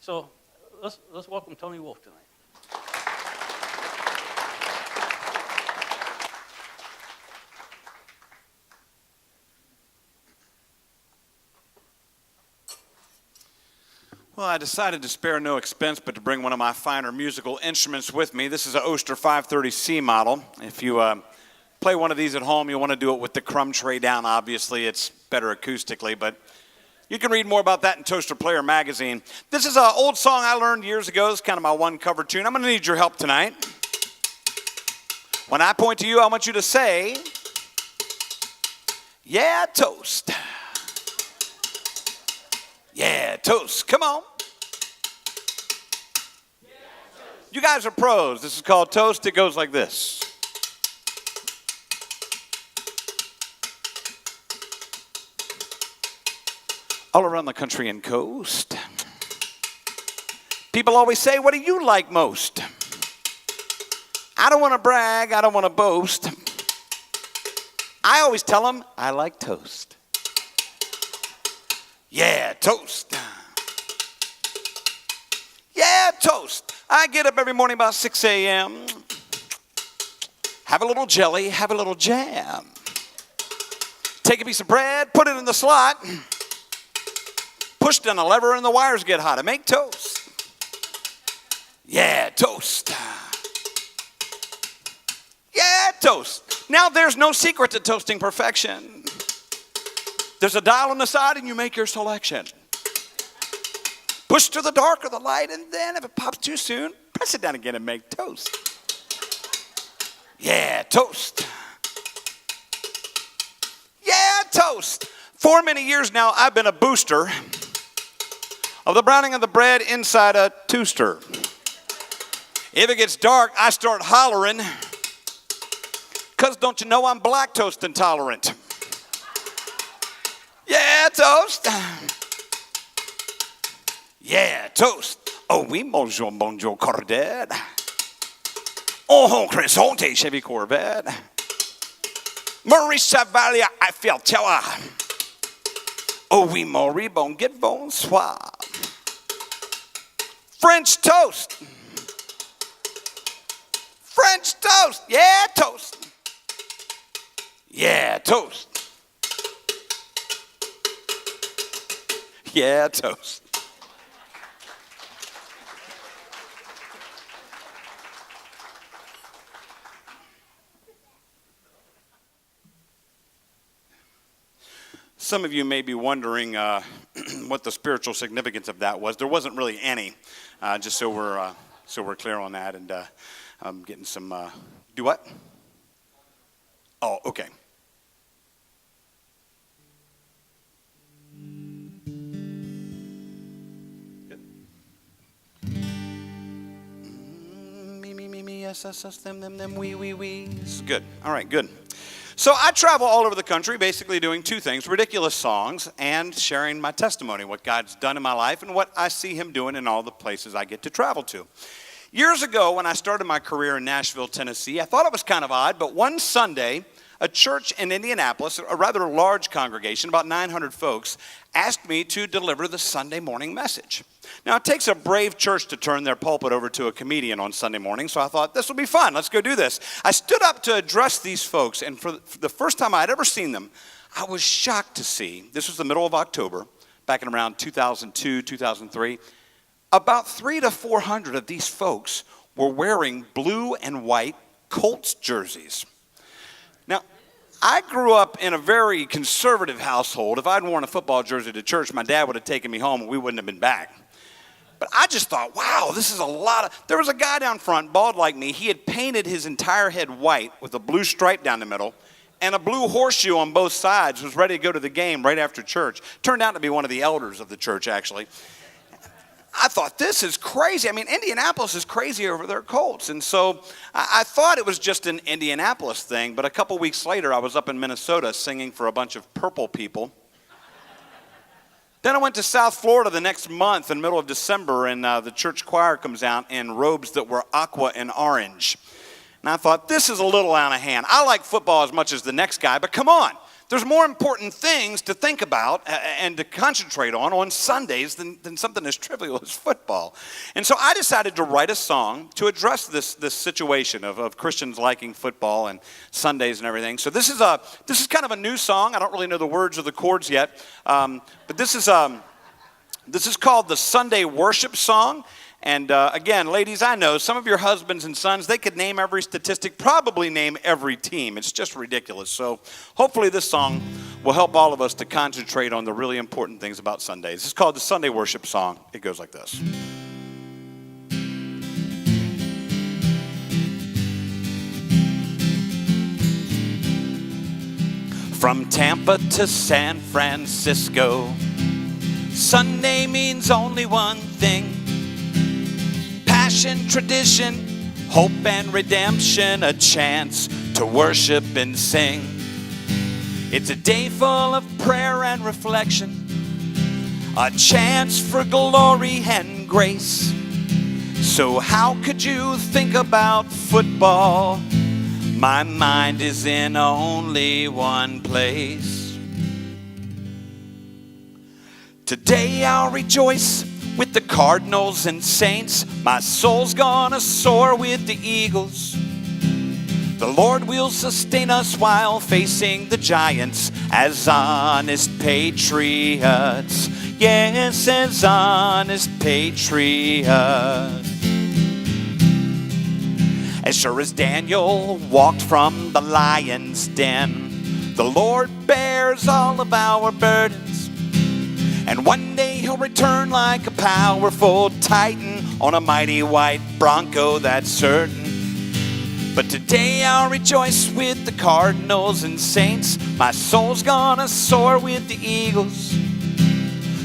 So let's welcome Tony Wolf tonight. Well, I decided to spare no expense but to bring one of my finer musical instruments with me. This is an Oster 530C model. If you play one of these at home, you'll want to do it with the crumb tray down. Obviously, it's better acoustically, but you can read more about that in Toaster Player magazine. This is an old song I learned years ago. It's kind of my one cover tune. I'm going to need your help tonight. When I point to you, I want you to say, "Yeah, toast." Yeah, toast. Come on. You guys are pros. This is called Toast. It goes like this. All around the country and coast, people always say, "What do you like most?" I don't want to brag. I don't want to boast. I always tell them, I like toast. Yeah, toast. Yeah, toast. I get up every morning about 6 a.m., have a little jelly, have a little jam. Take a piece of bread, put it in the slot, push down the lever and the wires get hot. I make toast. Yeah, toast. Yeah, toast. Now there's no secret to toasting perfection. There's a dial on the side and you make your selection. Push to the dark or the light, and then if it pops too soon, press it down again and make toast. Yeah, toast. Yeah, toast. For many years now, I've been a booster of the browning of the bread inside a toaster. If it gets dark, I start hollering, because don't you know I'm black toast intolerant. Yeah, toast. Yeah, toast. Oh, oui, bonjour, bonjour, cordet. Oh, crescente, Chevy Corvette. Maurice Chevalier, Eiffel Tower. Oh, oui, Maurice, bonsoir. French toast. French toast. Yeah, toast. Yeah, toast. Yeah, toast. Some of you may be wondering what the spiritual significance of that was. There wasn't really any, just so we're clear on that. And I'm getting some. Do what? Oh, okay. Me, yes, them, we. This is good. All right, good. So I travel all over the country basically doing two things: ridiculous songs and sharing my testimony, what God's done in my life and what I see him doing in all the places I get to travel to. Years ago, when I started my career in Nashville, Tennessee, I thought it was kind of odd, but one Sunday, a church in Indianapolis, a rather large congregation, about 900 folks, asked me to deliver the Sunday morning message. Now, it takes a brave church to turn their pulpit over to a comedian on Sunday morning, so I thought, this will be fun. Let's go do this. I stood up to address these folks, and for the first time I'd ever seen them, I was shocked to see, this was the middle of October, back in around 2002, 2003, about 300 to 400 of these folks were wearing blue and white Colts jerseys. Now, I grew up in a very conservative household. If I'd worn a football jersey to church, my dad would have taken me home and we wouldn't have been back. But I just thought, wow, this is a lot of... There was a guy down front, bald like me. He had painted his entire head white with a blue stripe down the middle and a blue horseshoe on both sides, was ready to go to the game right after church. Turned out to be one of the elders of the church, actually. I thought, this is crazy. I mean, Indianapolis is crazy over their Colts. And so I thought it was just an Indianapolis thing. But a couple weeks later, I was up in Minnesota singing for a bunch of purple people. Then I went to South Florida the next month in the middle of December, and the church choir comes out in robes that were aqua and orange. And I thought, this is a little out of hand. I like football as much as the next guy, but come on. there's more important things to think about and to concentrate on Sundays than something as trivial as football. And so I decided to write a song to address this situation of Christians liking football and Sundays and everything. So this is kind of a new song. I don't really know the words or the chords yet, but this is called the Sunday Worship Song. And again, ladies, I know some of your husbands and sons, they could name every statistic, probably name every team. It's just ridiculous. So hopefully this song will help all of us to concentrate on the really important things about Sundays. It's called the Sunday Worship Song. It goes like this. From Tampa to San Francisco, Sunday means only one thing. Passion, tradition, hope and redemption, a chance to worship and sing. It's a day full of prayer and reflection, a chance for glory and grace. So how could you think about football? My mind is in only one place. Today I'll rejoice with the Cardinals and Saints. My soul's gonna soar with the Eagles. The Lord will sustain us while facing the Giants as honest patriots. Yes, as honest patriots. As sure as Daniel walked from the lion's den, the Lord bears all of our burdens. And one day he'll return like a powerful titan on a mighty white Bronco, that's certain. But today I'll rejoice with the Cardinals and Saints. My soul's gonna soar with the Eagles.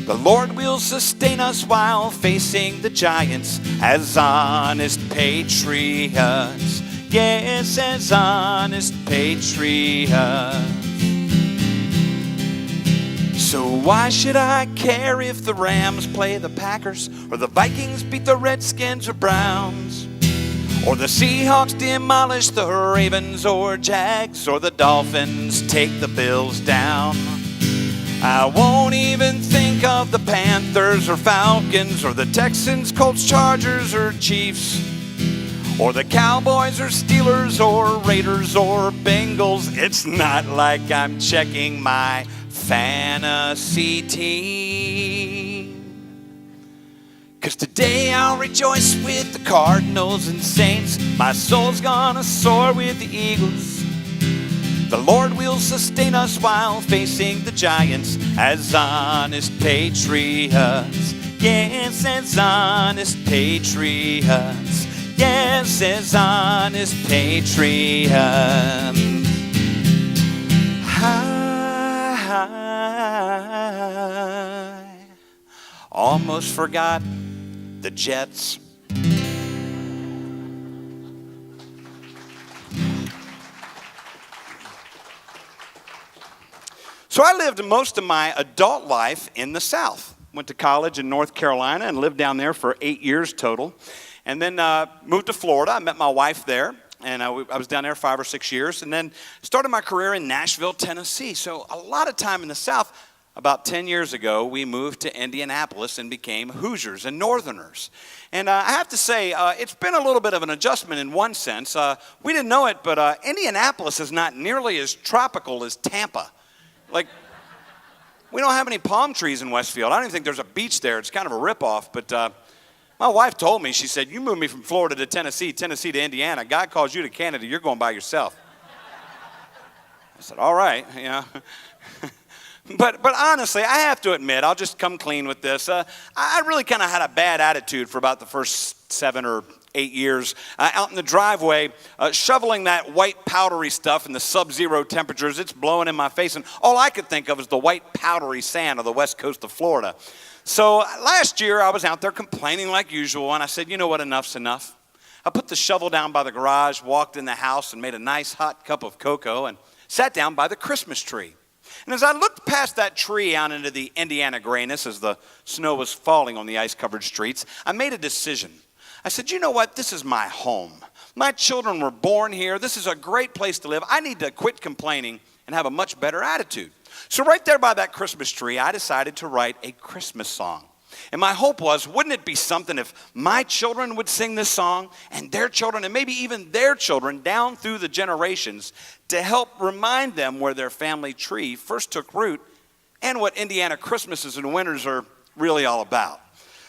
The Lord will sustain us while facing the Giants as honest patriots. Yes, as honest patriots. So why should I care if the Rams play the Packers, or the Vikings beat the Redskins or Browns, or the Seahawks demolish the Ravens or Jags, or the Dolphins take the Bills down? I won't even think of the Panthers or Falcons, or the Texans, Colts, Chargers, or Chiefs, or the Cowboys or Steelers or Raiders or Bengals. It's not like I'm checking my fantasy team. 'Cause today I'll rejoice with the Cardinals and Saints. My soul's gonna soar with the Eagles. The Lord will sustain us while facing the Giants as honest patriots. Yes, as honest patriots. Yes, as honest patriots. I almost forgot the Jets. So I lived most of my adult life in the South. Went to college in North Carolina and lived down there for 8 years total. And then moved to Florida. I met my wife there. And I was down there 5 or 6 years. And then started my career in Nashville, Tennessee. So a lot of time in the South. About 10 years ago, we moved to Indianapolis and became Hoosiers and Northerners. And I have to say, it's been a little bit of an adjustment in one sense. We didn't know it, but Indianapolis is not nearly as tropical as Tampa. Like, we don't have any palm trees in Westfield. I don't even think there's a beach there. It's kind of a ripoff. But my wife told me, she said, you moved me from Florida to Tennessee, Tennessee to Indiana. God calls you to Canada. You're going by yourself. I said, all right, you know. But honestly, I have to admit, I'll just come clean with this. I really kind of had a bad attitude for about the first 7 or 8 years out in the driveway, shoveling that white powdery stuff in the sub-zero temperatures. It's blowing in my face, and all I could think of was the white powdery sand of the west coast of Florida. So last year, I was out there complaining like usual, and I said, you know what, enough's enough. I put the shovel down by the garage, walked in the house, and made a nice hot cup of cocoa, and sat down by the Christmas tree. And as I looked past that tree out into the Indiana grayness as the snow was falling on the ice-covered streets, I made a decision. I said, you know what? This is my home. My children were born here. This is a great place to live. I need to quit complaining and have a much better attitude. So right there by that Christmas tree, I decided to write a Christmas song. And my hope was, wouldn't it be something if my children would sing this song, and their children, and maybe even their children down through the generations, to help remind them where their family tree first took root and what Indiana Christmases and winters are really all about.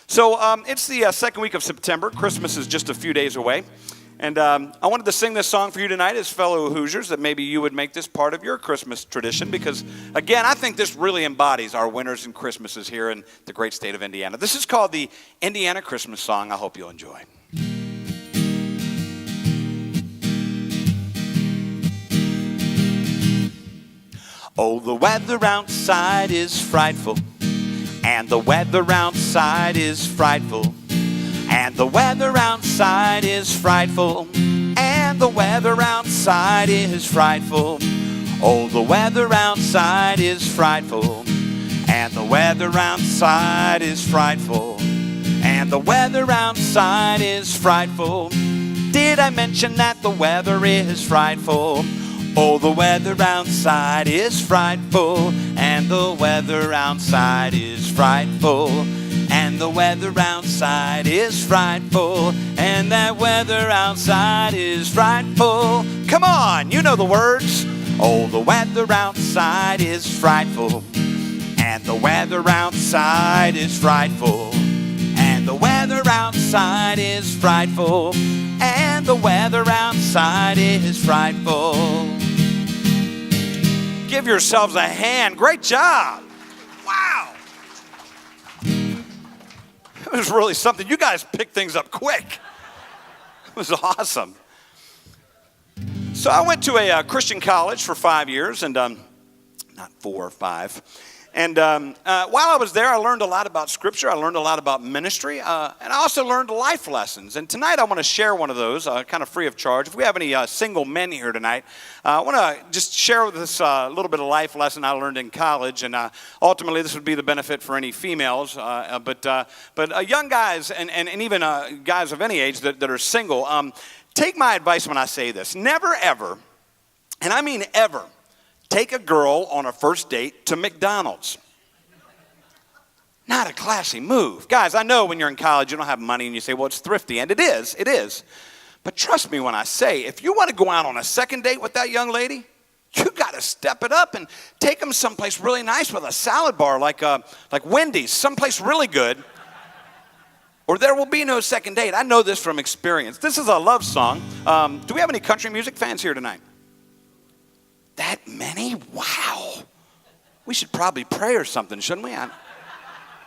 So it's the second week of September. Christmas is just a few days away. And I wanted to sing this song for you tonight as fellow Hoosiers, that maybe you would make this part of your Christmas tradition, because, again, I think this really embodies our winters and Christmases here in the great state of Indiana. This is called the Indiana Christmas Song. I hope you'll enjoy. Oh, the weather outside is frightful, and the weather outside is frightful. And the weather outside is frightful, and the weather outside is frightful. Oh, the weather outside is frightful, and the weather outside is frightful, and the weather outside is frightful. Did I mention that the weather is frightful? Oh, the weather outside is frightful, and the weather outside is frightful. And the weather outside is frightful, and that weather outside is frightful. Come on, you know the words. Oh, the weather outside is frightful, and the weather outside is frightful, and the weather outside is frightful, and the weather outside is frightful. Give yourselves a hand. Great job. Wow. It was really something. You guys picked things up quick. It was awesome. So I went to a Christian college for 5 years, and not 4 or 5. And while I was there, I learned a lot about Scripture. I learned a lot about ministry, and I also learned life lessons. And tonight I want to share one of those, kind of free of charge. If we have any single men here tonight, I want to just share with us a little bit of life lesson I learned in college. And ultimately, this would be the benefit for any females. But young guys and even guys of any age that are single, take my advice when I say this. Never, ever, and I mean ever, take a girl on a first date to McDonald's. Not a classy move. Guys, I know when you're in college you don't have money and you say, well, it's thrifty, and it is. But trust me when I say, if you want to go out on a second date with that young lady, you got to step it up and take them someplace really nice with a salad bar like Wendy's, someplace really good, or there will be no second date. I know this from experience. This is a love song. Do we have any country music fans here tonight? That many? Wow. We should probably pray or something, shouldn't we? I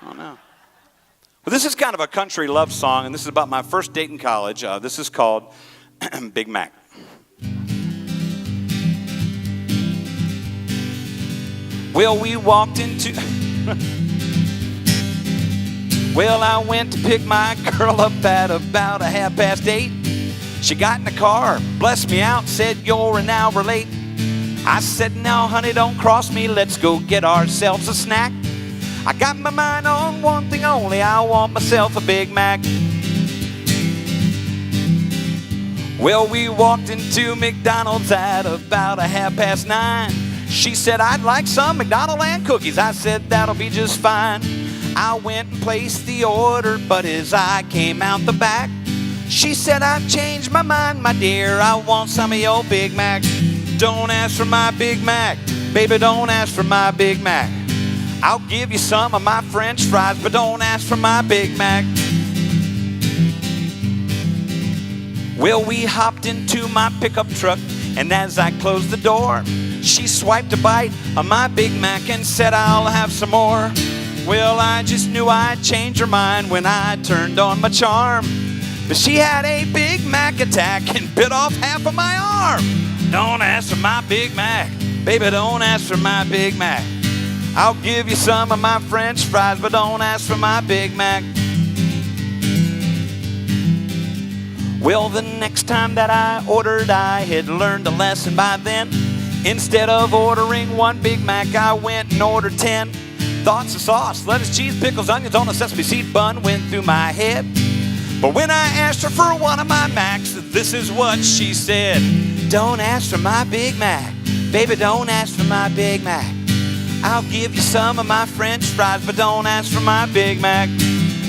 don't know. Well, this is kind of a country love song, and this is about my first date in college. This is called Big Mac. Well, we walked into... Well, I went to pick my girl up at about 8:30. She got in the car, blessed me out, said, you're an hour late. I said, now, honey, don't cross me. Let's go get ourselves a snack. I got my mind on one thing only. I want myself a Big Mac. Well, we walked into McDonald's at about 9:30. She said, I'd like some McDonald's and cookies. I said, that'll be just fine. I went and placed the order, but as I came out the back, she said, I've changed my mind, my dear. I want some of your Big Mac. Don't ask for my Big Mac. Baby, don't ask for my Big Mac. I'll give you some of my French fries, but don't ask for my Big Mac. Well, we hopped into my pickup truck, and as I closed the door, she swiped a bite of my Big Mac and said, I'll have some more. Well, I just knew I'd change her mind when I turned on my charm. But she had a Big Mac attack and bit off half of my arm. Don't ask for my Big Mac. Baby, don't ask for my Big Mac. I'll give you some of my French fries, but don't ask for my Big Mac. Well, the next time that I ordered, I had learned a lesson by then. Instead of ordering one Big Mac, I went and ordered 10. Thoughts of sauce, lettuce, cheese, pickles, onions on a sesame seed bun went through my head. But when I asked her for one of my Macs, this is what she said. Don't ask for my Big Mac. Baby, don't ask for my Big Mac. I'll give you some of my French fries, but don't ask for my Big Mac.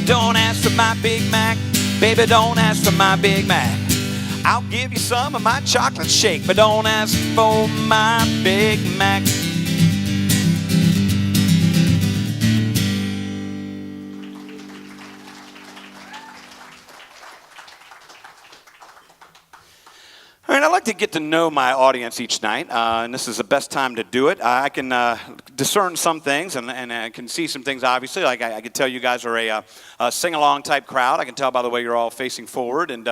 Don't ask for my Big Mac. Baby, don't ask for my Big Mac. I'll give you some of my chocolate shake, but don't ask for my Big Mac. All right, I like to get to know my audience each night, and this is the best time to do it. I can discern some things, and I can see some things, obviously. Like I can tell you guys are a sing-along type crowd. I can tell by the way you're all facing forward. And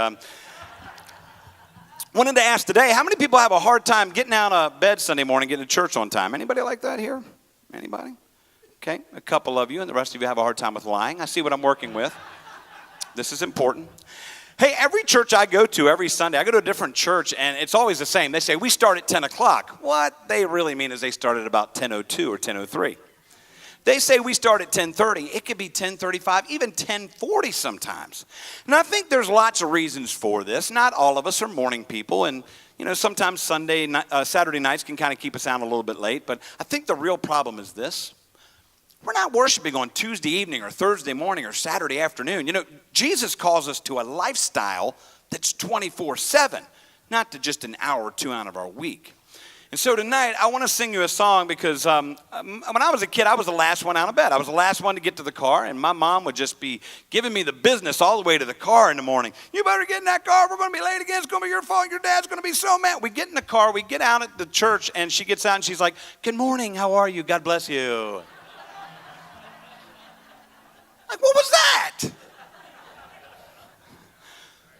wanted to ask today, how many people have a hard time getting out of bed Sunday morning, getting to church on time? Anybody like that here? Anybody? Okay, a couple of you, and the rest of you have a hard time with lying. I see what I'm working with. This is important. Hey, every church I go to every Sunday, I go to a different church, and it's always the same. They say, we start at 10 o'clock. What they really mean is they start at about 10:02 or 10:03. They say we start at 10:30. It could be 10:35, even 10:40 sometimes. And I think there's lots of reasons for this. Not all of us are morning people, and sometimes Saturday nights can kind of keep us out a little bit late. But I think the real problem is this. We're not worshiping on Tuesday evening or Thursday morning or Saturday afternoon. Jesus calls us to a lifestyle that's 24/7, not to just an hour or two out of our week. And so tonight, I want to sing you a song because when I was a kid, I was the last one out of bed. I was the last one to get to the car, and my mom would just be giving me the business all the way to the car in the morning. You better get in that car. We're going to be late again. It's going to be your fault. Your dad's going to be so mad. We get in the car. We get out at the church, and she gets out, and she's like, good morning. How are you? God bless you. Like, what was that?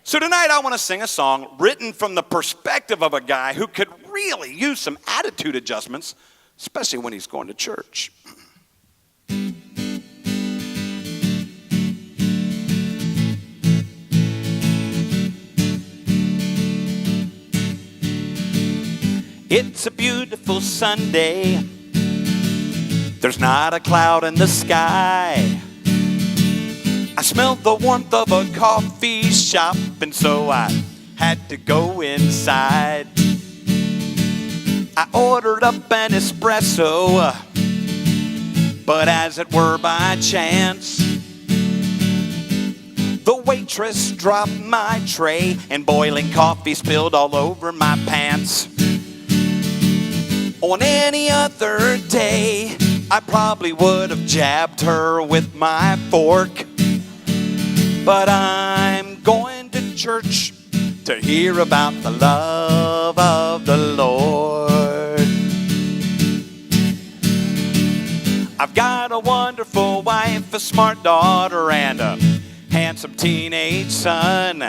So tonight I want to sing a song written from the perspective of a guy who could really use some attitude adjustments, especially when he's going to church. It's a beautiful Sunday. There's not a cloud in the sky. I smelled the warmth of a coffee shop, and so I had to go inside. I ordered up an espresso, but as it were by chance, the waitress dropped my tray, and boiling coffee spilled all over my pants. On any other day, I probably would have jabbed her with my fork. But I'm going to church to hear about the love of the Lord. I've got a wonderful wife, a smart daughter, and a handsome teenage son.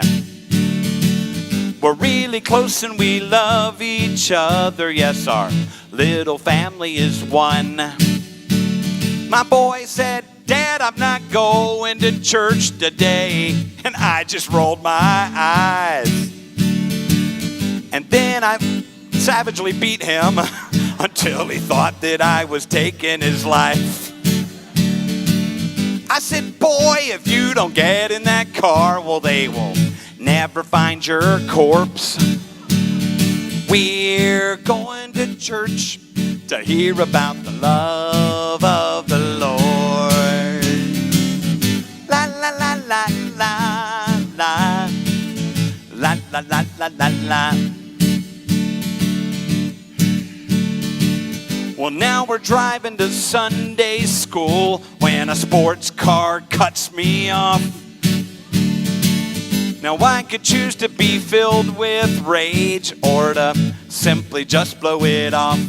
We're really close and we love each other. Yes, our little family is one. My boy said, Dad, I'm not going to church today. And I just rolled my eyes. And then I savagely beat him until he thought that I was taking his life. I said, boy, if you don't get in that car, well, they will never find your corpse. We're going to church to hear about the love of the Lord. La la la la la la la la la la la la. Well, now we're driving to Sunday school when a sports car cuts me off. Now I could choose to be filled with rage or to simply just blow it off.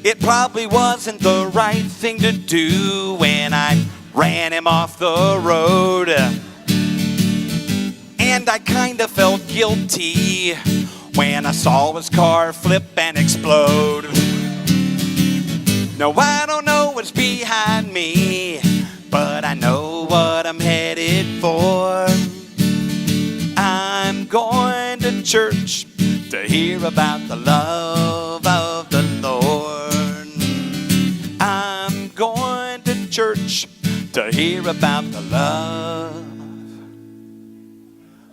It probably wasn't the right thing to do when I ran him off the road. And I kind of felt guilty when I saw his car flip and explode. No, I don't know what's behind me, but I know what I'm headed for. I'm going to church to hear about the love of the Lord. I'm going to church to hear about the love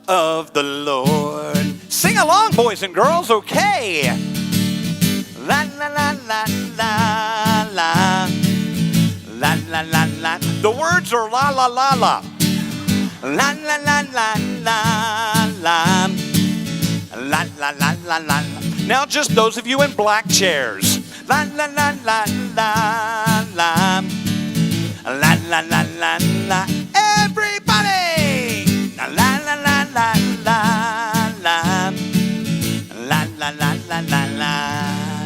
of the Lord. Sing along, boys and girls, okay? La la la la la la. La la la la. The words are la la la la. La la la la la la. La la la la la. Now just those of you in black chairs. La la la la la la. La la la la la. Everybody. La la la la la la. La la la la la la.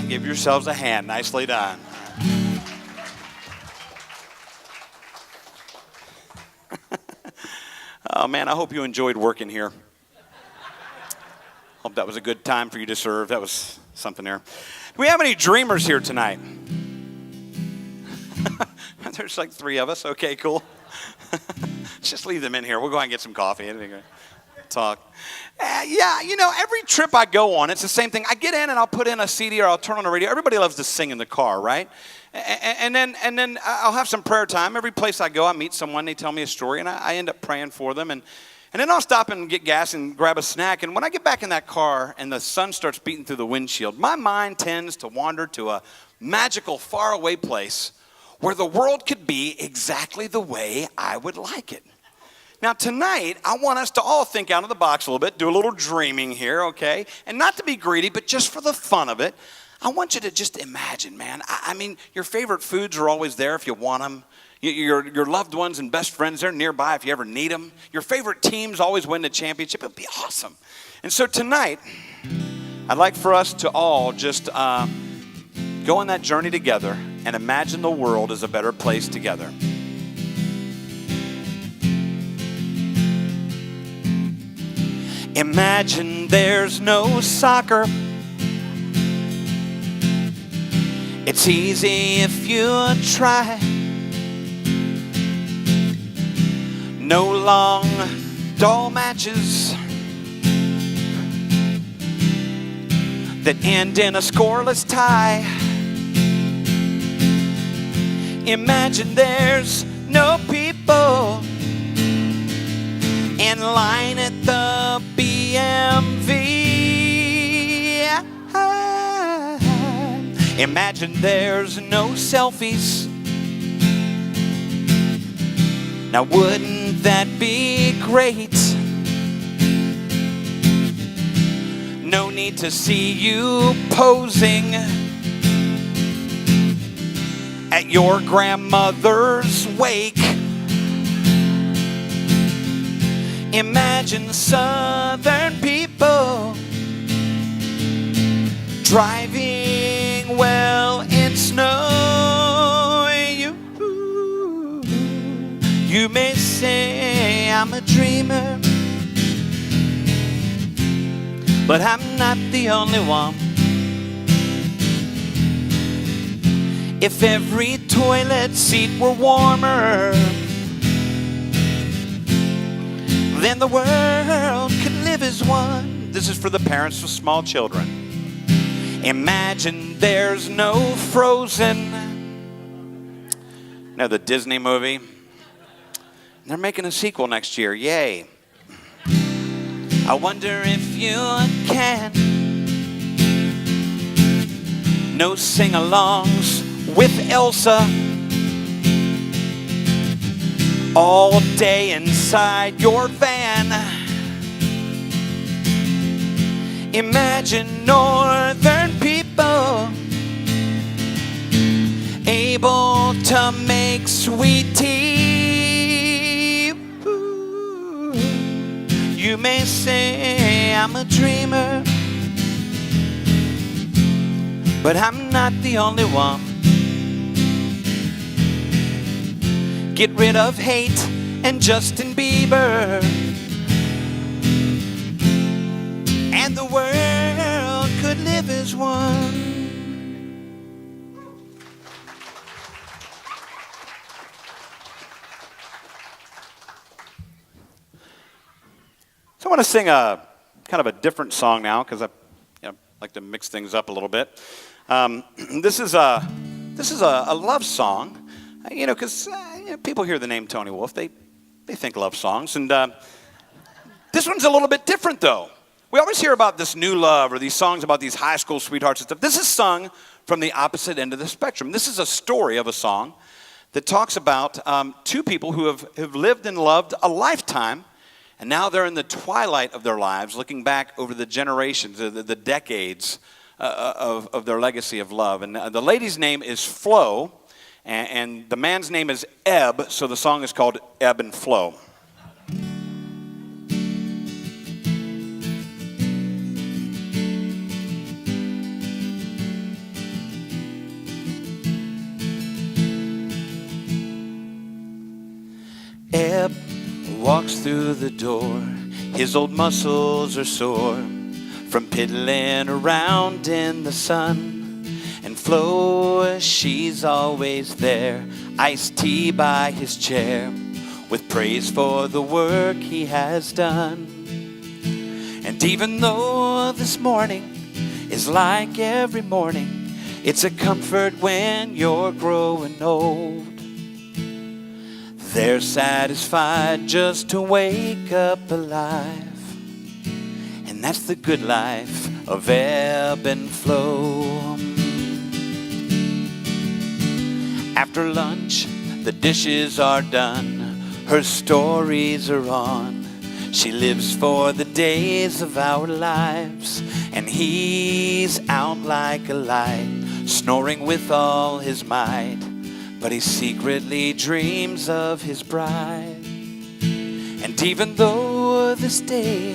Give yourselves a hand. Nicely done. Oh man, I hope you enjoyed working here. Hope that was a good time for you to serve. That was something there. Do we have any dreamers here tonight? There's like 3 of us. Okay, cool. Just leave them in here. We'll go out and get some coffee. Talk. Yeah, you know, every trip I go on, it's the same thing. I get in and I'll put in a CD or I'll turn on the radio. Everybody loves to sing in the car, right? And then I'll have some prayer time. Every place I go, I meet someone, they tell me a story, and I end up praying for them. And then I'll stop and get gas and grab a snack. And when I get back in that car and the sun starts beating through the windshield, my mind tends to wander to a magical, faraway place where the world could be exactly the way I would like it. Now tonight, I want us to all think out of the box a little bit, do a little dreaming here, okay? And not to be greedy, but just for the fun of it, I want you to just imagine, man. I mean, your favorite foods are always there if you want them. Your loved ones and best friends, they're nearby if you ever need them. Your favorite teams always win the championship. It'd be awesome. And so tonight, I'd like for us to all just go on that journey together and imagine the world as a better place together. Imagine there's no soccer. It's easy if you try. No long, dull matches that end in a scoreless tie. Imagine there's no people in line at the BMV. Imagine there's no selfies. Now wouldn't that be great? No need to see you posing at your grandmother's wake. Imagine Southern people driving well in snow. You may say I'm a dreamer, but I'm not the only one. If every toilet seat were warmer, then the world could live as one. This is for the parents with small children. Imagine there's no Frozen. Now the Disney movie. They're making a sequel next year. Yay. I wonder if you can. No sing-alongs with Elsa. All day inside your van. Imagine northern people able to make sweet tea. You may say I'm a dreamer, but I'm not the only one. Get rid of hate and Justin Bieber, and the world could live as one. So I want to sing a kind of a different song now because I like to mix things up a little bit. This is a love song, because people hear the name Tony Wolf, they think love songs, and this one's a little bit different though. We always hear about this new love or these songs about these high school sweethearts and stuff. This is sung from the opposite end of the spectrum. This is a story of a song that talks about two people who have lived and loved a lifetime, and now they're in the twilight of their lives, looking back over the generations, the decades of their legacy of love. And the lady's name is Flo, and the man's name is Ebb, so the song is called Ebb and Flow. Ebb walks through the door, his old muscles are sore from piddling around in the sun. And Flo, she's always there, iced tea by his chair, with praise for the work he has done. And even though this morning is like every morning, it's a comfort when you're growing old. They're satisfied just to wake up alive, and that's the good life of Ebb and Flow. After lunch, the dishes are done, her stories are on. She lives for the days of our lives, and he's out like a light, snoring with all his might. But he secretly dreams of his bride. And even though this day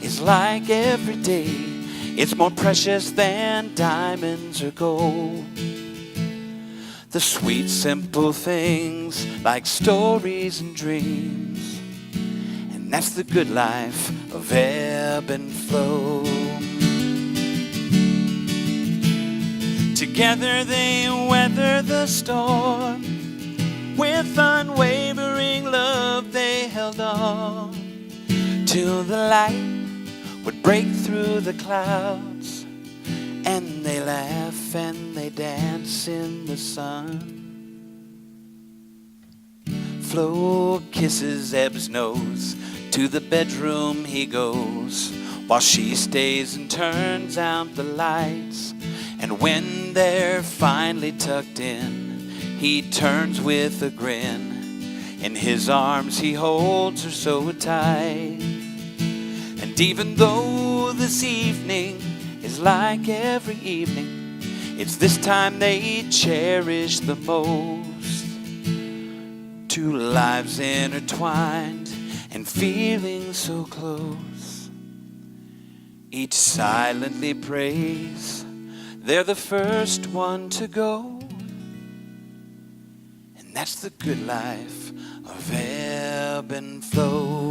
is like every day, it's more precious than diamonds or gold. The sweet simple things like stories and dreams, and that's the good life of Ebb and Flow. Together they weather the storm, with unwavering love they held on, till the light would break through the clouds, and they laugh and they dance in the sun. Flo kisses Ebb's nose, to the bedroom he goes, while she stays and turns out the lights. And when they're finally tucked in, he turns with a grin. In his arms he holds her so tight. And even though this evening is like every evening, it's this time they cherish the most. Two lives intertwined and feeling so close, each silently prays they're the first one to go. And that's the good life of Ebb and Flow.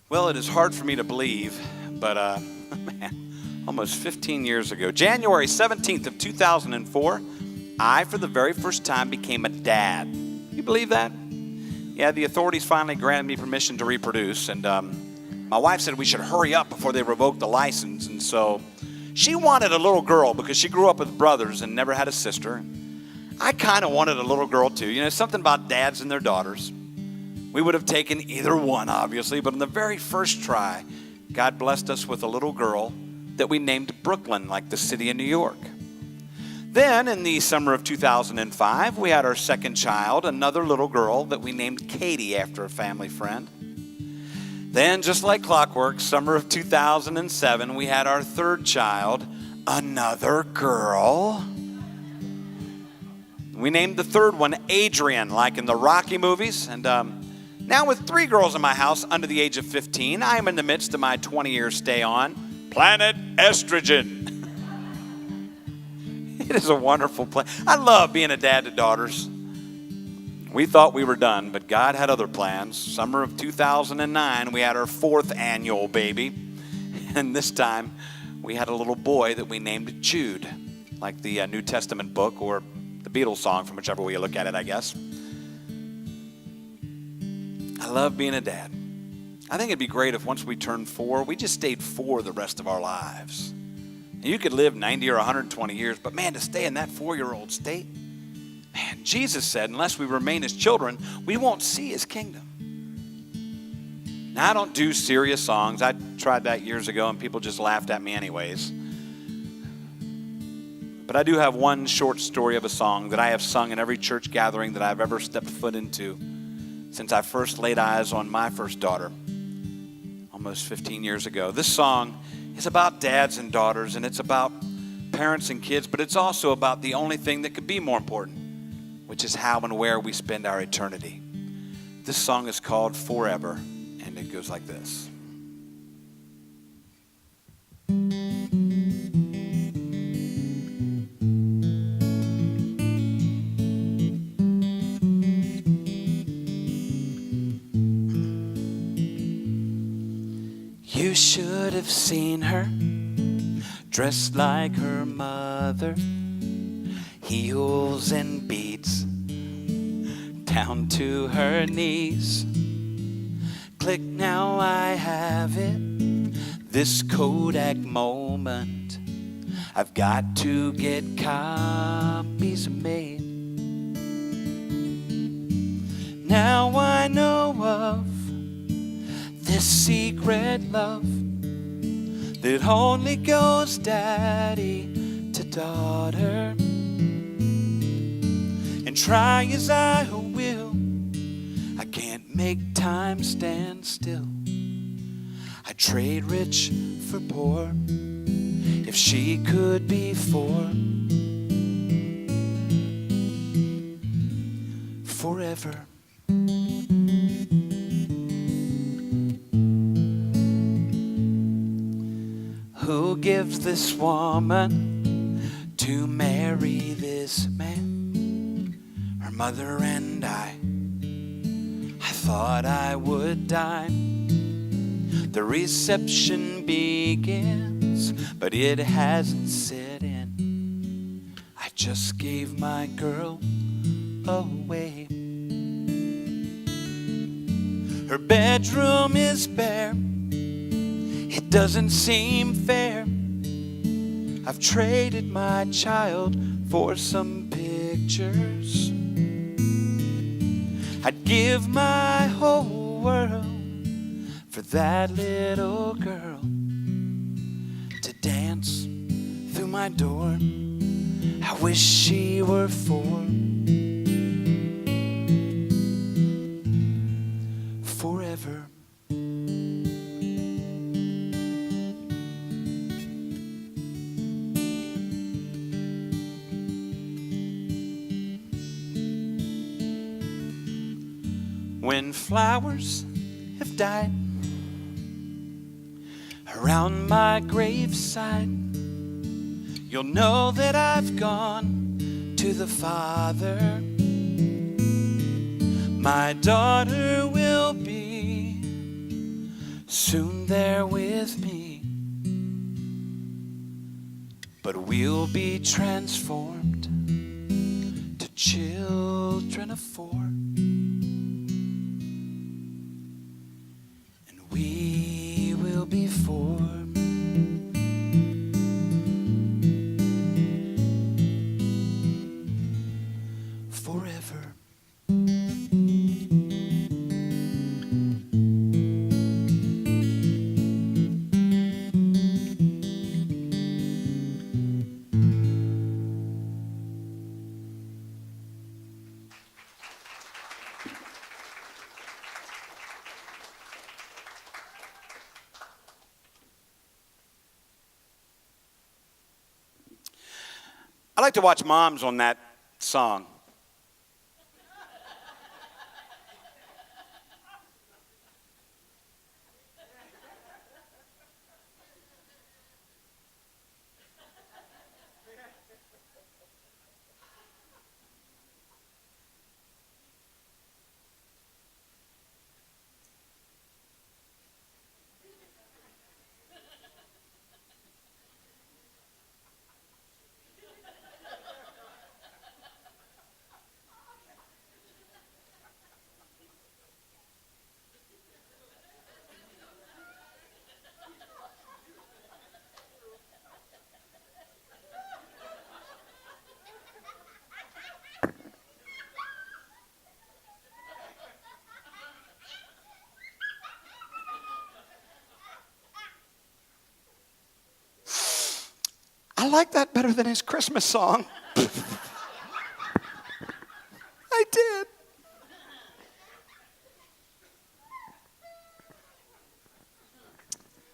Well, it is hard for me to believe, but man, almost 15 years ago, January 17th of 2004, I, for the very first time, became a dad. You believe that? Yeah, the authorities finally granted me permission to reproduce, and my wife said we should hurry up before they revoked the license, and so she wanted a little girl because she grew up with brothers and never had a sister. I kind of wanted a little girl too. You know, something about dads and their daughters. We would have taken either one, obviously, but on the very first try, God blessed us with a little girl that we named Brooklyn, like the city of New York. Then, in the summer of 2005, we had our second child, another little girl that we named Katie after a family friend. Then, just like clockwork, summer of 2007, we had our third child, another girl. We named the third one Adrian, like in the Rocky movies. And now with 3 girls in my house under the age of 15, I am in the midst of my 20-year stay on Planet Estrogen. It is a wonderful place. I love being a dad to daughters. We thought we were done, but God had other plans. Summer of 2009, we had our 4th annual baby. And this time, we had a little boy that we named Jude, like the New Testament book or the Beatles song, from whichever way you look at it, I guess. I love being a dad. I think it'd be great if once we turned 4, we just stayed 4 the rest of our lives. And you could live 90 or 120 years, but man, to stay in that 4-year-old state, man, Jesus said, unless we remain his children, we won't see his kingdom. Now, I don't do serious songs. I tried that years ago, and people just laughed at me anyways. But I do have one short story of a song that I have sung in every church gathering that I've ever stepped foot into since I first laid eyes on my first daughter almost 15 years ago. This song is about dads and daughters, and it's about parents and kids, but it's also about the only thing that could be more important, which is how and where we spend our eternity. This song is called Forever, and it goes like this. You should have seen her, dressed like her mother, heels and beads down to her knees. Click, now I have it, this Kodak moment. I've got to get copies made. Now I know of this secret love that only goes daddy to daughter. And try as I will, I can't make time stand still. I'd trade rich for poor if she could be forever. Who gives this woman to marry this man? Her mother and I thought I would die. The reception begins, but it hasn't set in. I just gave my girl away. Her bedroom is bare, it doesn't seem fair. I've traded my child for some pictures. I'd give my whole world for that little girl to dance through my door. I wish she were forever. When flowers have died around my graveside, you'll know that I've gone to the Father. My daughter will be soon there with me, but we'll be transformed to children of 4. We will be formed forever. I like to watch moms on that song. I like that better than his Christmas song. I did.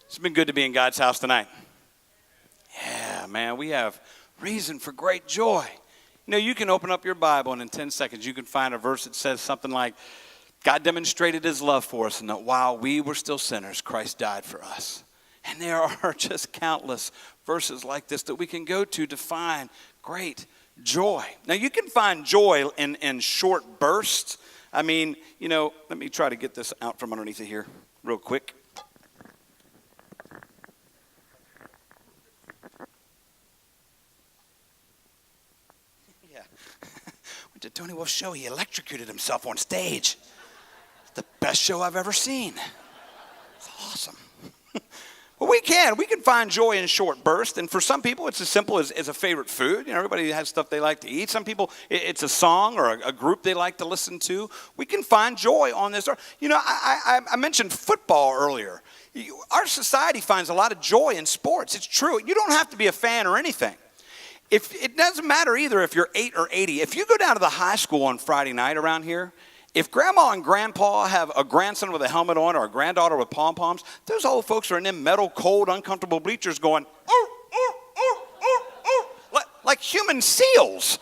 It's been good to be in God's house tonight. Yeah, man, we have reason for great joy. You know, you can open up your Bible and in 10 seconds you can find a verse that says something like, God demonstrated his love for us and that while we were still sinners, Christ died for us. And there are just countless verses like this that we can go to find great joy. Now, you can find joy in short bursts. I mean, you know, let me try to get this out from underneath it here real quick. Yeah. Went to Tony Wolf's show. He electrocuted himself on stage. It's the best show I've ever seen. It's awesome. Well, we can find joy in short bursts, and for some people it's as simple as a favorite food. You know, everybody has stuff they like to eat. Some people, it's a song or a group they like to listen to. We can find joy on this earth. You know, I mentioned football earlier. Our society finds a lot of joy in sports. It's true. You don't have to be a fan or anything. It doesn't matter either if you're 8 or 80. If you go down to the high school on Friday night around here, if grandma and grandpa have a grandson with a helmet on or a granddaughter with pom-poms, those old folks are in them metal, cold, uncomfortable bleachers going, like human seals.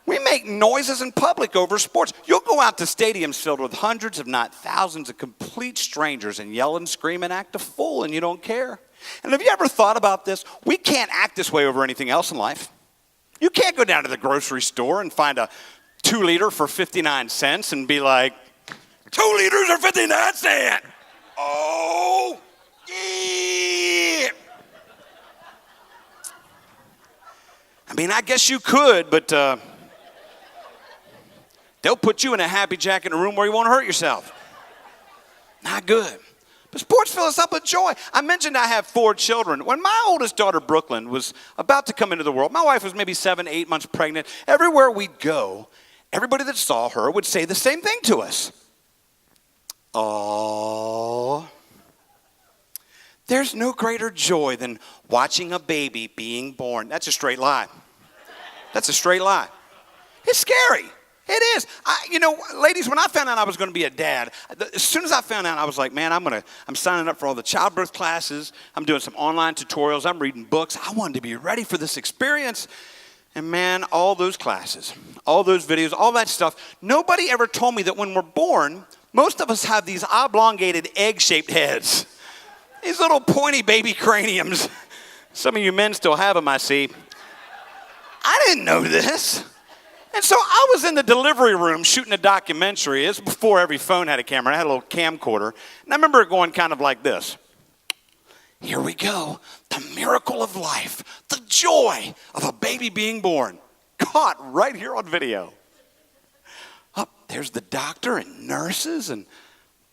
We make noises in public over sports. You'll go out to stadiums filled with hundreds, if not thousands, of complete strangers and yell and scream and act a fool, and you don't care. And have you ever thought about this? We can't act this way over anything else in life. You can't go down to the grocery store and find a 2-liter for 59 cents and be like, 2 liters are 59 cents. Oh, yeah. I mean, I guess you could, but they'll put you in a happy jack in a room where you won't hurt yourself. Not good. But sports fill us up with joy. I mentioned I have 4 children. When my oldest daughter, Brooklyn, was about to come into the world, my wife was maybe 7, 8 months pregnant. Everywhere we'd go, everybody that saw her would say the same thing to us. Oh, there's no greater joy than watching a baby being born. That's a straight lie. That's a straight lie. It's scary. It is. Ladies, when I found out I was going to be a dad, as soon as I found out, I was like, man, I'm signing up for all the childbirth classes. I'm doing some online tutorials. I'm reading books. I wanted to be ready for this experience. And man, all those classes, all those videos, all that stuff, nobody ever told me that when we're born, most of us have these oblongated egg-shaped heads. These little pointy baby craniums. Some of you men still have them, I see. I didn't know this. And so I was in the delivery room shooting a documentary. This was before every phone had a camera. I had a little camcorder. And I remember it going kind of like this. Here we go. The miracle of life. The joy of a baby being born. Caught right here on video. Up there's the doctor and nurses. And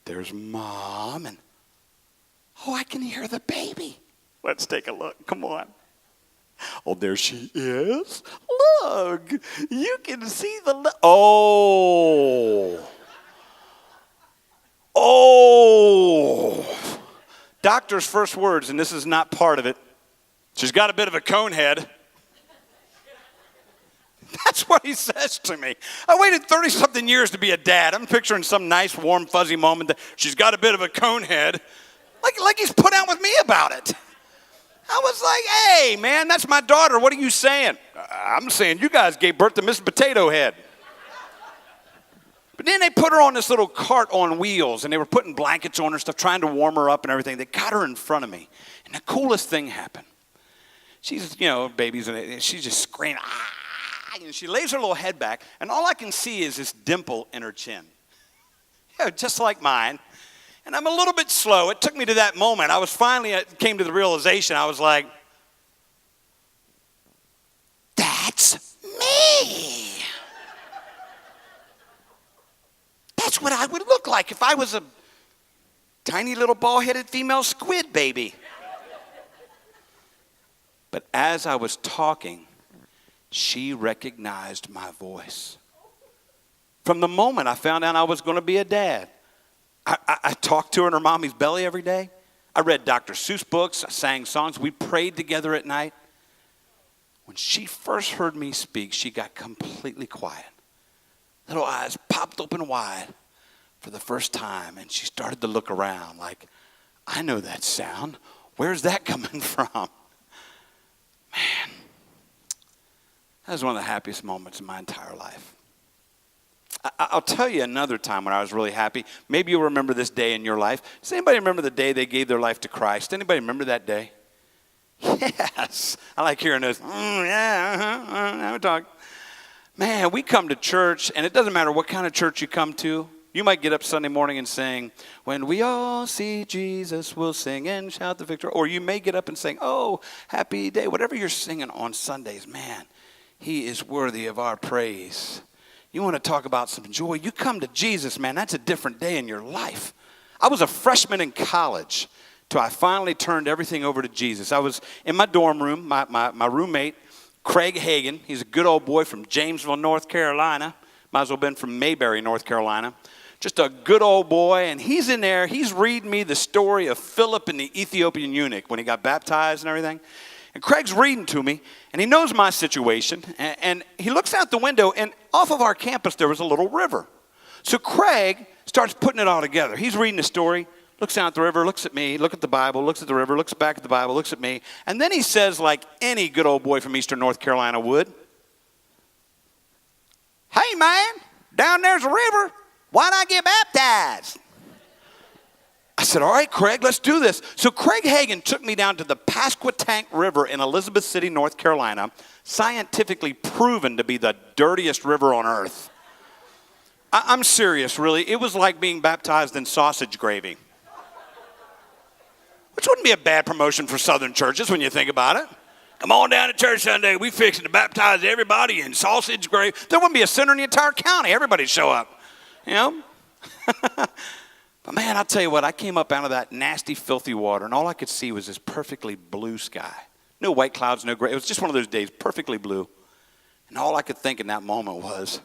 there's mom. And I can hear the baby. Let's take a look. Come on. Oh, there she is. Look, you can see the... Oh. Doctor's first words, and this is not part of it. She's got a bit of a cone head. That's what he says to me. I waited 30-something years to be a dad. I'm picturing some nice, warm, fuzzy moment that she's got a bit of a cone head. Like he's put out with me about it. I was like, hey, man, that's my daughter. What are you saying? I'm saying you guys gave birth to Miss Potato Head. But then they put her on this little cart on wheels, and they were putting blankets on her stuff, trying to warm her up and everything. They got her in front of me, and the coolest thing happened. She's, babies, and she's just screaming, ah! And she lays her little head back, and all I can see is this dimple in her chin. Just like mine. And I'm a little bit slow. It took me to that moment. Came to the realization. I was like, that's me. That's what I would look like if I was a tiny little bald-headed female squid baby. But as I was talking, she recognized my voice. From the moment I found out I was going to be a dad, I talked to her in her mommy's belly every day. I read Dr. Seuss books. I sang songs. We prayed together at night. When she first heard me speak, she got completely quiet. Little eyes popped open wide for the first time, and she started to look around like, I know that sound. Where's that coming from? Man, that was one of the happiest moments in my entire life. I'll tell you another time when I was really happy. Maybe you'll remember this day in your life. Does anybody remember the day they gave their life to Christ? Anybody remember that day? Yes. I like hearing this. I'm talking. Man, we come to church, and it doesn't matter what kind of church you come to. You might get up Sunday morning and sing, when we all see Jesus, we'll sing and shout the victory. Or you may get up and sing, oh, happy day. Whatever you're singing on Sundays, man, he is worthy of our praise. You want to talk about some joy? You come to Jesus, man, that's a different day in your life. I was a freshman in college till I finally turned everything over to Jesus. I was in my dorm room, my roommate, Craig Hagan. He's a good old boy from Jamesville, North Carolina. Might as well have been from Mayberry, North Carolina. Just a good old boy, and he's in there. He's reading me the story of Philip and the Ethiopian eunuch when he got baptized and everything. And Craig's reading to me, and he knows my situation, and he looks out the window, and off of our campus there was a little river. So Craig starts putting it all together. He's reading the story, looks out at the river, looks at me, looks at the Bible, looks at the river, looks back at the Bible, looks at me, and then he says, like any good old boy from eastern North Carolina would, hey man, down there's a river. Why not get baptized? I said, all right, Craig, let's do this. So Craig Hagan took me down to the Pasquotank River in Elizabeth City, North Carolina, scientifically proven to be the dirtiest river on earth. I'm serious, really. It was like being baptized in sausage gravy. Which wouldn't be a bad promotion for Southern churches when you think about it. Come on down to church Sunday. We fixing to baptize everybody in sausage gravy. There wouldn't be a sinner in the entire county. Everybody'd show up. You know? But man, I'll tell you what, I came up out of that nasty, filthy water, and all I could see was this perfectly blue sky. No white clouds, no gray. It was just one of those days, perfectly blue. And all I could think in that moment was,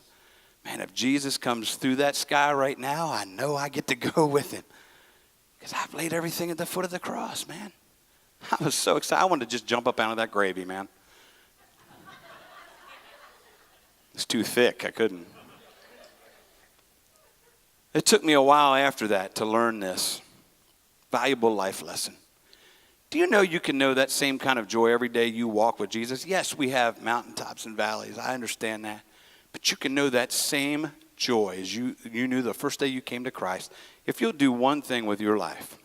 man, if Jesus comes through that sky right now, I know I get to go with him. Because I've laid everything at the foot of the cross, man. I was so excited. I wanted to just jump up out of that gravy, man. It's too thick. I couldn't. It took me a while after that to learn this valuable life lesson. Do you know you can know that same kind of joy every day you walk with Jesus? Yes, we have mountaintops and valleys. I understand that. But you can know that same joy as you knew the first day you came to Christ if you'll do one thing with your life.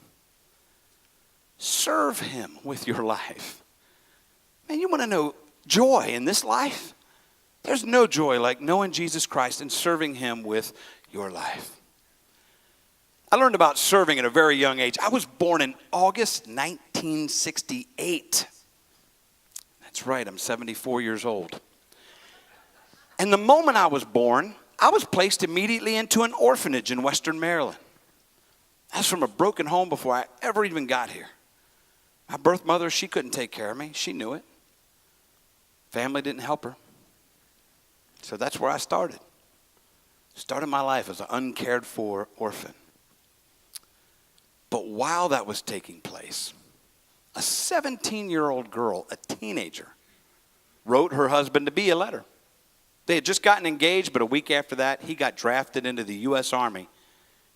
Serve him with your life. Man, you want to know joy in this life? There's no joy like knowing Jesus Christ and serving him with your life. I learned about serving at a very young age. I was born in August 1968. That's right, I'm 74 years old. And the moment I was born, I was placed immediately into an orphanage in Western Maryland. I was from a broken home before I ever even got here. My birth mother, she couldn't take care of me. She knew it. Family didn't help her. So that's where I started. Started my life as an uncared for orphan. But while that was taking place, a 17-year-old girl, a teenager, wrote her husband to be a letter. They had just gotten engaged, but a week after that, he got drafted into the U.S. Army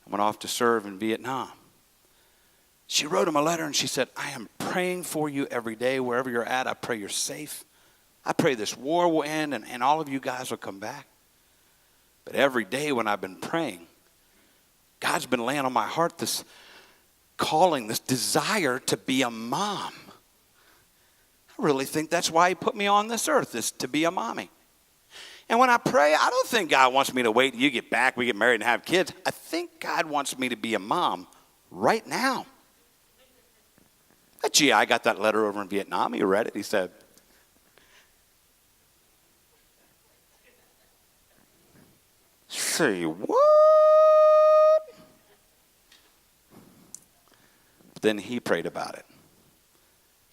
and went off to serve in Vietnam. She wrote him a letter and she said, I am praying for you every day, wherever you're at. I pray you're safe. I pray this war will end and all of you guys will come back. But every day when I've been praying, God's been laying on my heart this calling, this desire to be a mom. I really think that's why he put me on this earth, is to be a mommy. And when I pray, I don't think God wants me to wait till you get back, we get married and have kids. I think God wants me to be a mom right now. That GI got that letter over in Vietnam. He read it. He said, say what? Then he prayed about it.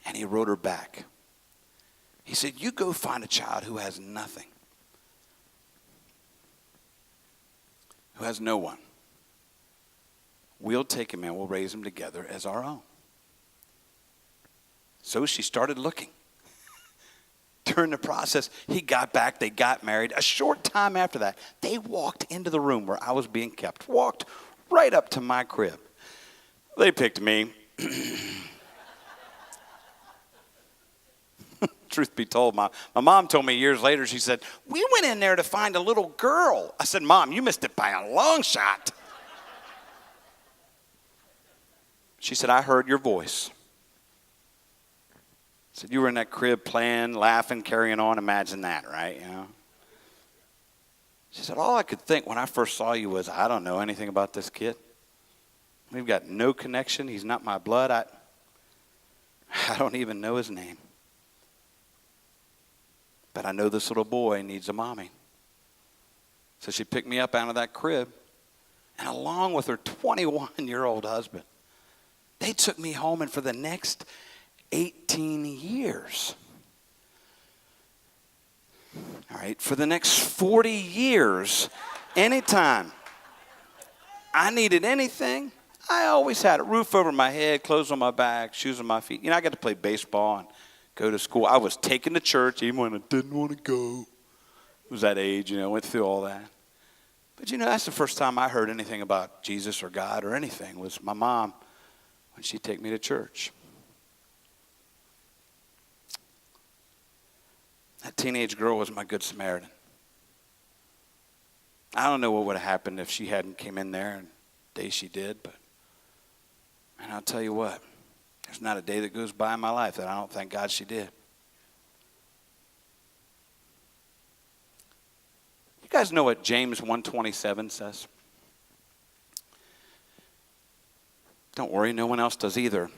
And he wrote her back. He said, you go find a child who has nothing. Who has no one. We'll take him and we'll raise him together as our own. So she started looking. during the process, he got back, they got married. A short time after that, they walked into the room where I was being kept, walked right up to my crib. They picked me. Truth be told, my mom told me years later, she said, we went in there to find a little girl. I said, Mom, you missed it by a long shot. She said, I heard your voice. I said, you were in that crib playing, laughing, carrying on. Imagine that, right? You know. She said, all I could think when I first saw you was, I don't know anything about this kid. We've got no connection. He's not my blood. I don't even know his name. But I know this little boy needs a mommy. So she picked me up out of that crib, and along with her 21-year-old husband, they took me home, and for the next 18 years, all right, for the next 40 years, anytime I needed anything, I always had a roof over my head, clothes on my back, shoes on my feet. You know, I got to play baseball and go to school. I was taken to church even when I didn't want to go. It was that age, you know, went through all that. But, you know, that's the first time I heard anything about Jesus or God or anything was my mom when she'd take me to church. That teenage girl was my good Samaritan. I don't know what would have happened if she hadn't came in there and the day she did, but man, I'll tell you what. There's not a day that goes by in my life that I don't thank God she did. You guys know what James 1:27 says? Don't worry, no one else does either.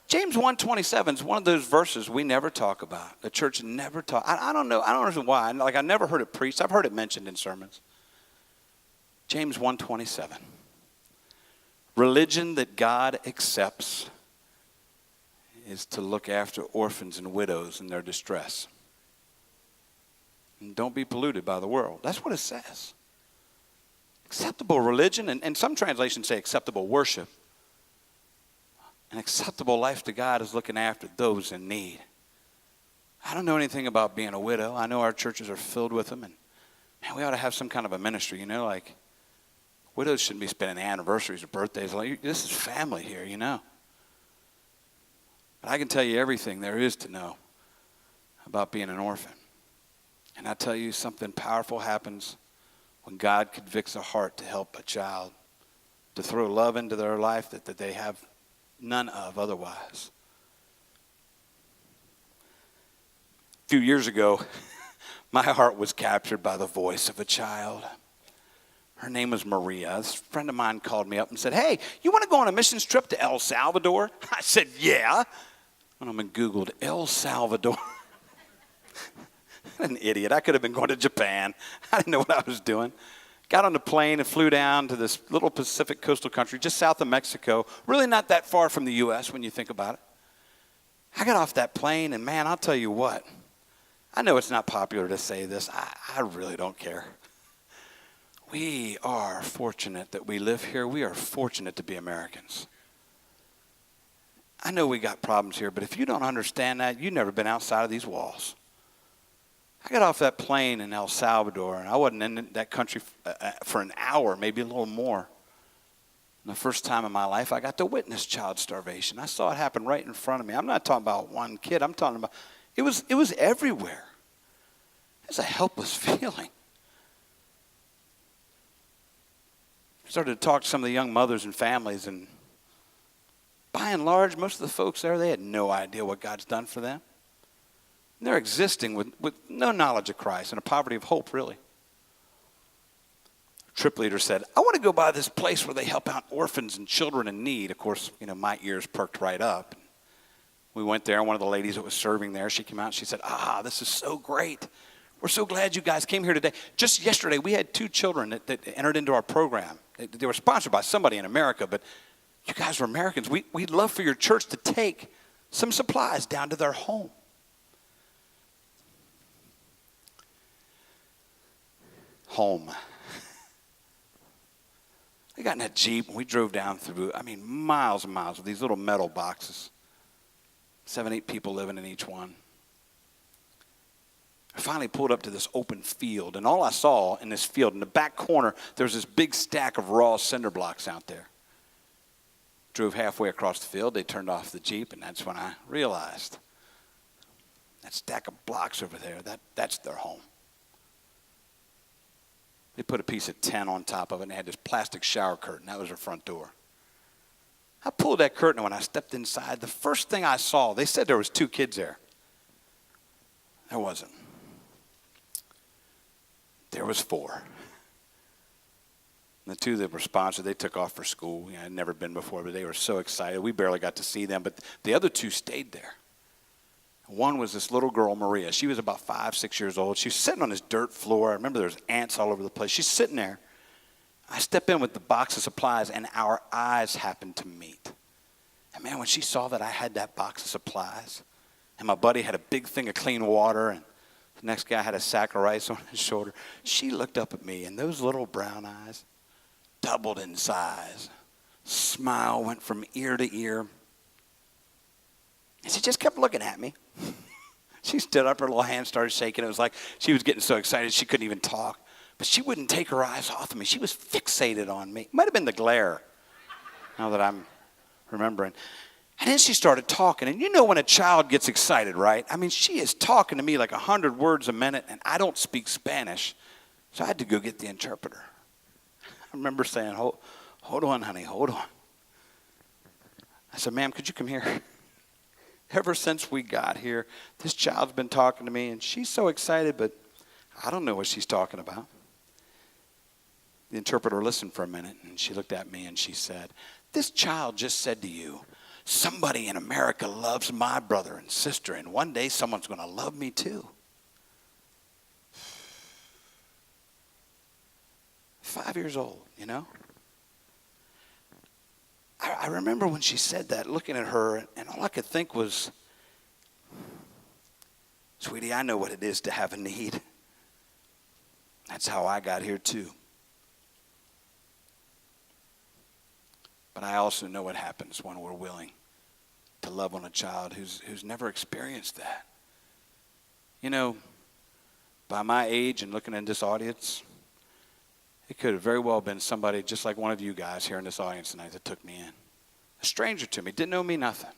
James 1:27 is one of those verses we never talk about. The church never talk. I don't know. I don't know why. Like I never heard it preached. I've heard it mentioned in sermons. James 1:27. Religion that God accepts is to look after orphans and widows in their distress. And don't be polluted by the world. That's what it says. Acceptable religion, and some translations say acceptable worship. An acceptable life to God is looking after those in need. I don't know anything about being a widow. I know our churches are filled with them, and man, we ought to have some kind of a ministry, you know, like widows shouldn't be spending anniversaries or birthdays. Like, this is family here, you know. But I can tell you everything there is to know about being an orphan. And I tell you, something powerful happens when God convicts a heart to help a child, to throw love into their life that they have none of otherwise. A few years ago, my heart was captured by the voice of a child. Her name was Maria. This friend of mine called me up and said, hey, you want to go on a missions trip to El Salvador? I said, yeah. And I Googled El Salvador. An idiot. I could have been going to Japan. I didn't know what I was doing. Got on the plane and flew down to this little Pacific coastal country just south of Mexico. Really not that far from the U.S. when you think about it. I got off that plane, and man, I'll tell you what. I know it's not popular to say this. I really don't care. We are fortunate that we live here. We are fortunate to be Americans. I know we got problems here, but if you don't understand that, you've never been outside of these walls. I got off that plane in El Salvador, and I wasn't in that country for an hour, maybe a little more. And the first time in my life, I got to witness child starvation. I saw it happen right in front of me. I'm not talking about one kid. I'm talking about, it was everywhere. It's a helpless feeling. Started to talk to some of the young mothers and families, and by and large, most of the folks there, they had no idea what God's done for them. And they're existing with no knowledge of Christ and a poverty of hope, really. Trip leader said, I want to go by this place where they help out orphans and children in need. Of course, you know, my ears perked right up. We went there, and one of the ladies that was serving there, she came out and she said, this is so great. We're so glad you guys came here today. Just yesterday, we had 2 children that entered into our program. They were sponsored by somebody in America, but you guys are Americans. We'd love for your church to take some supplies down to their home. Home. We got in that Jeep, and we drove down through, miles and miles with these little metal boxes. 7, 8 people living in each one. I finally pulled up to this open field, and all I saw in this field, in the back corner, there was this big stack of raw cinder blocks out there. Drove halfway across the field, they turned off the Jeep, and that's when I realized that stack of blocks over there, that's their home. They put a piece of tin on top of it, and they had this plastic shower curtain. That was their front door. I pulled that curtain, and when I stepped inside, the first thing I saw, they said there was 2 kids there. There wasn't. There was 4. And the 2 that were sponsored, they took off for school. I'd never been before, but they were so excited. We barely got to see them, but the other 2 stayed there. One was this little girl, Maria. She was about 5, 6 years old. She was sitting on this dirt floor. I remember there was ants all over the place. She's sitting there. I step in with the box of supplies, and our eyes happened to meet. And man, when she saw that I had that box of supplies, and my buddy had a big thing of clean water, and the next guy had a sack of rice on his shoulder, she looked up at me, and those little brown eyes doubled in size. Smile went from ear to ear. And she just kept looking at me. She stood up, her little hand started shaking. It was like she was getting so excited she couldn't even talk. But she wouldn't take her eyes off of me. She was fixated on me. It might have been the glare, now that I'm remembering. And then she started talking. And you know when a child gets excited, right? I mean, she is talking to me like 100 words a minute, and I don't speak Spanish. So I had to go get the interpreter. I remember saying, hold on, honey, hold on. I said, ma'am, could you come here? Ever since we got here, this child's been talking to me, and she's so excited, but I don't know what she's talking about. The interpreter listened for a minute, and she looked at me, and she said, this child just said to you, somebody in America loves my brother and sister, and one day someone's going to love me too. 5 years old, you know? I remember when she said that, looking at her, and all I could think was, sweetie, I know what it is to have a need. That's how I got here too. But I also know what happens when we're willing to love on a child who's never experienced that. You know, by my age and looking in this audience, it could have very well been somebody just like one of you guys here in this audience tonight that took me in. A stranger to me, didn't know me nothing.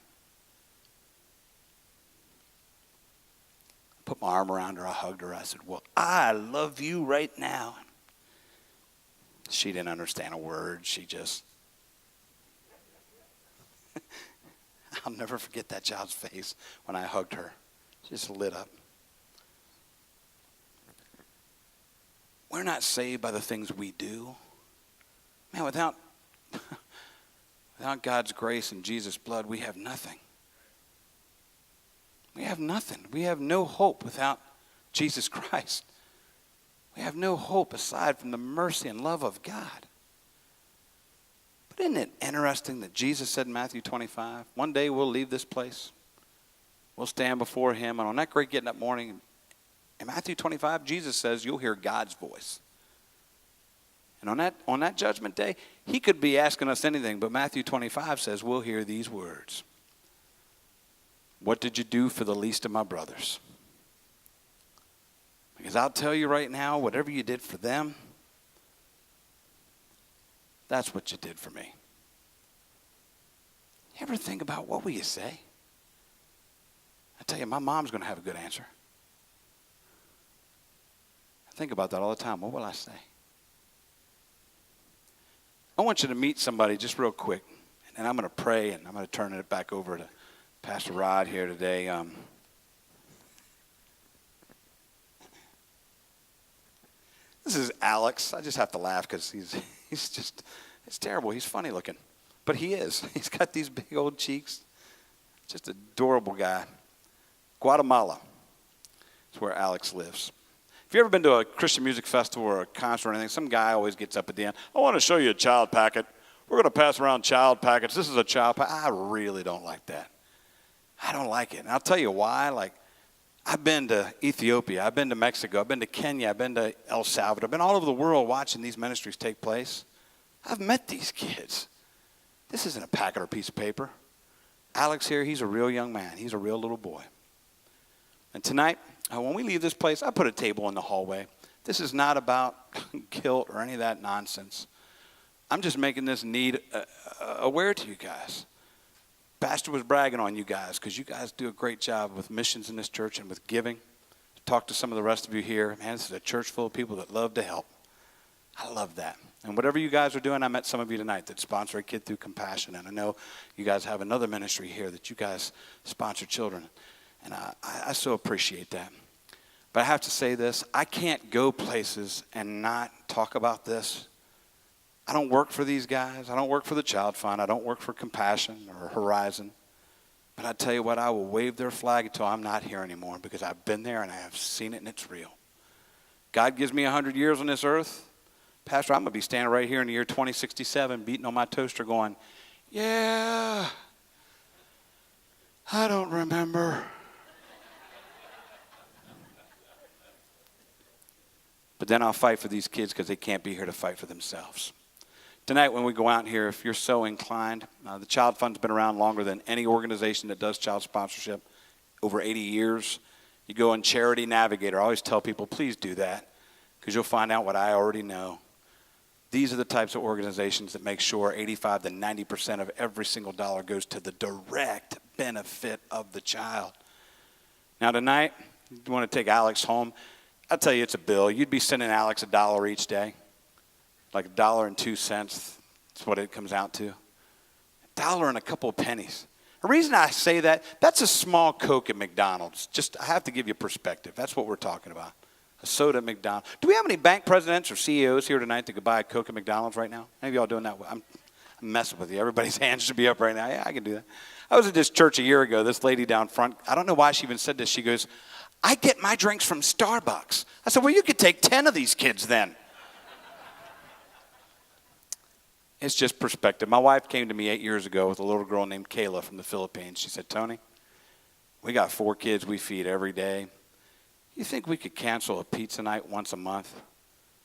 I put my arm around her, I hugged her, I said, well, I love you right now. She didn't understand a word, she just, I'll never forget that child's face when I hugged her. She just lit up. We're not saved by the things we do. Man, without God's grace and Jesus' blood, we have nothing. We have nothing. We have no hope without Jesus Christ. We have no hope aside from the mercy and love of God. But isn't it interesting that Jesus said in Matthew 25, one day we'll leave this place. We'll stand before him, and on that great getting up morning, in Matthew 25, Jesus says you'll hear God's voice. And on that judgment day, he could be asking us anything, but Matthew 25 says we'll hear these words. What did you do for the least of my brothers? Because I'll tell you right now, whatever you did for them, that's what you did for me. You ever think about what will you say? I tell you, my mom's going to have a good answer. I think about that all the time. What will I say? I want you to meet somebody just real quick, and I'm going to pray, and I'm going to turn it back over to Pastor Rod here today. This is Alex. I just have to laugh because he's just, it's terrible. He's funny looking, but he is. He's got these big old cheeks. Just adorable guy. Guatemala is where Alex lives. If you've ever been to a Christian music festival or a concert or anything, some guy always gets up at the end. I want to show you a child packet. We're going to pass around child packets. This is a child packet. I really don't like that. I don't like it. And I'll tell you why. Like, I've been to Ethiopia. I've been to Mexico. I've been to Kenya. I've been to El Salvador. I've been all over the world watching these ministries take place. I've met these kids. This isn't a packet or a piece of paper. Alex here, he's a real young man. He's a real little boy. And tonight, when we leave this place, I put a table in the hallway. This is not about guilt or any of that nonsense. I'm just making this need aware to you guys. Pastor was bragging on you guys because you guys do a great job with missions in this church and with giving. Talk to some of the rest of you here. Man, this is a church full of people that love to help. I love that. And whatever you guys are doing, I met some of you tonight that sponsor a kid through Compassion. And I know you guys have another ministry here that you guys sponsor children. And I so appreciate that. But I have to say this. I can't go places and not talk about this. I don't work for these guys. I don't work for the Child Fund. I don't work for Compassion or Horizon. But I tell you what, I will wave their flag until I'm not here anymore because I've been there and I have seen it and it's real. God gives me 100 years on this earth. Pastor, I'm going to be standing right here in the year 2067 beating on my toaster going, yeah, I don't remember. But then I'll fight for these kids because they can't be here to fight for themselves. Tonight when we go out here, if you're so inclined, the Child Fund's been around longer than any organization that does child sponsorship, over 80 years. You go on Charity Navigator. I always tell people, please do that because you'll find out what I already know. These are the types of organizations that make sure 85 to 90% of every single dollar goes to the direct benefit of the child. Now tonight, you want to take Alex home. I'll tell you it's a bill. You'd be sending Alex $1 each day. Like $1.02, that's what it comes out to. $1 and a couple of pennies. The reason I say that, that's a small Coke at McDonald's. Just, I have to give you perspective. That's what we're talking about. A soda at McDonald's. Do we have any bank presidents or CEOs here tonight that could buy a Coke at McDonald's right now? Any of y'all doing that? I'm messing with you. Everybody's hands should be up right now. Yeah, I can do that. I was at this church a year ago. This lady down front, I don't know why she even said this. She goes, I get my drinks from Starbucks. I said, well, you could take 10 of these kids then. It's just perspective. My wife came to me 8 years ago with a little girl named Kayla from the Philippines. She said, Tony, we got 4 kids we feed every day. You think we could cancel a pizza night once a month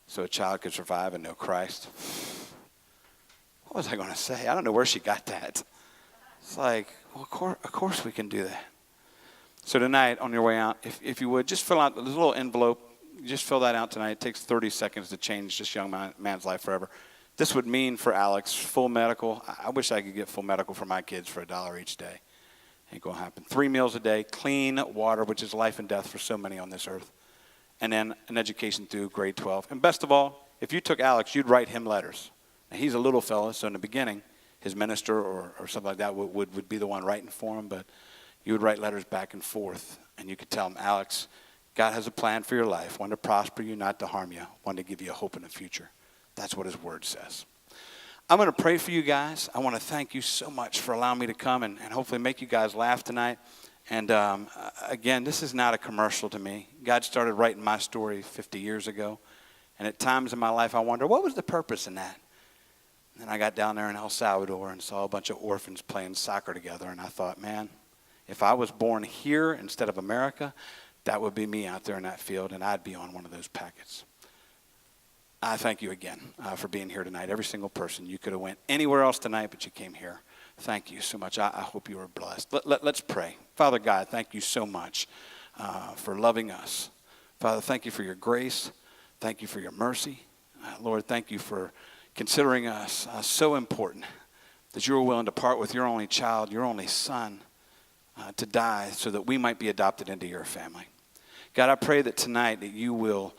so a child could survive and know Christ? What was I going to say? I don't know where she got that. It's like, well, of course we can do that. So tonight, on your way out, if you would, just fill out, there's a little envelope. You just fill that out tonight. It takes 30 seconds to change this young man's life forever. This would mean for Alex, full medical. I wish I could get full medical for my kids for $1 each day. Ain't going to happen. 3 meals a day, clean water, which is life and death for so many on this earth. And then an education through grade 12. And best of all, if you took Alex, you'd write him letters. Now, he's a little fella, so in the beginning, his minister or something like that would be the one writing for him. But you would write letters back and forth. And you could tell him, Alex, God has a plan for your life. One to prosper you, not to harm you. One to give you a hope in the future. That's what his word says. I'm going to pray for you guys. I want to thank you so much for allowing me to come and hopefully make you guys laugh tonight. And again, this is not a commercial to me. God started writing my story 50 years ago. And at times in my life, I wonder, what was the purpose in that? And I got down there in El Salvador and saw a bunch of orphans playing soccer together. And I thought, man, if I was born here instead of America, that would be me out there in that field, and I'd be on one of those packets. I thank you again for being here tonight. Every single person. You could have went anywhere else tonight, but you came here. Thank you so much. I hope you were blessed. Let's pray. Father God, thank you so much for loving us. Father, thank you for your grace. Thank you for your mercy. Lord, thank you for considering us so important that you were willing to part with your only child, your only son, to die so that we might be adopted into your family. God, I pray that tonight that you will...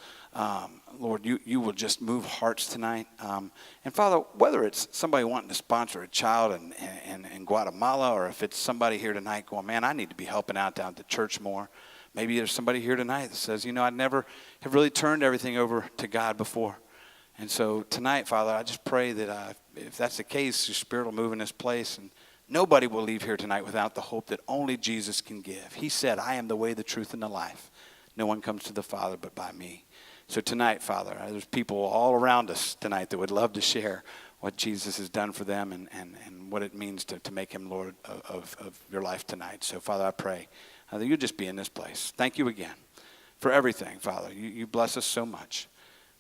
Lord, you will just move hearts tonight. And Father, whether it's somebody wanting to sponsor a child in Guatemala, or if it's somebody here tonight going, man, I need to be helping out down at the church more. Maybe there's somebody here tonight that says, I never have really turned everything over to God before. And so tonight, Father, I just pray that if that's the case, your Spirit will move in this place. And nobody will leave here tonight without the hope that only Jesus can give. He said, I am the way, the truth, and the life. No one comes to the Father but by me. So tonight, Father, there's people all around us tonight that would love to share what Jesus has done for them and what it means to make him Lord of your life tonight. So, Father, I pray that you just be in this place. Thank you again for everything, Father. You bless us so much.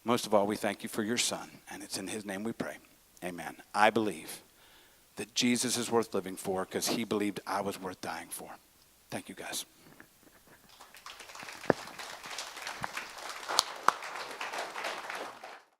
Most of all, we thank you for your Son, and it's in his name we pray. Amen. I believe that Jesus is worth living for because he believed I was worth dying for. Thank you, guys.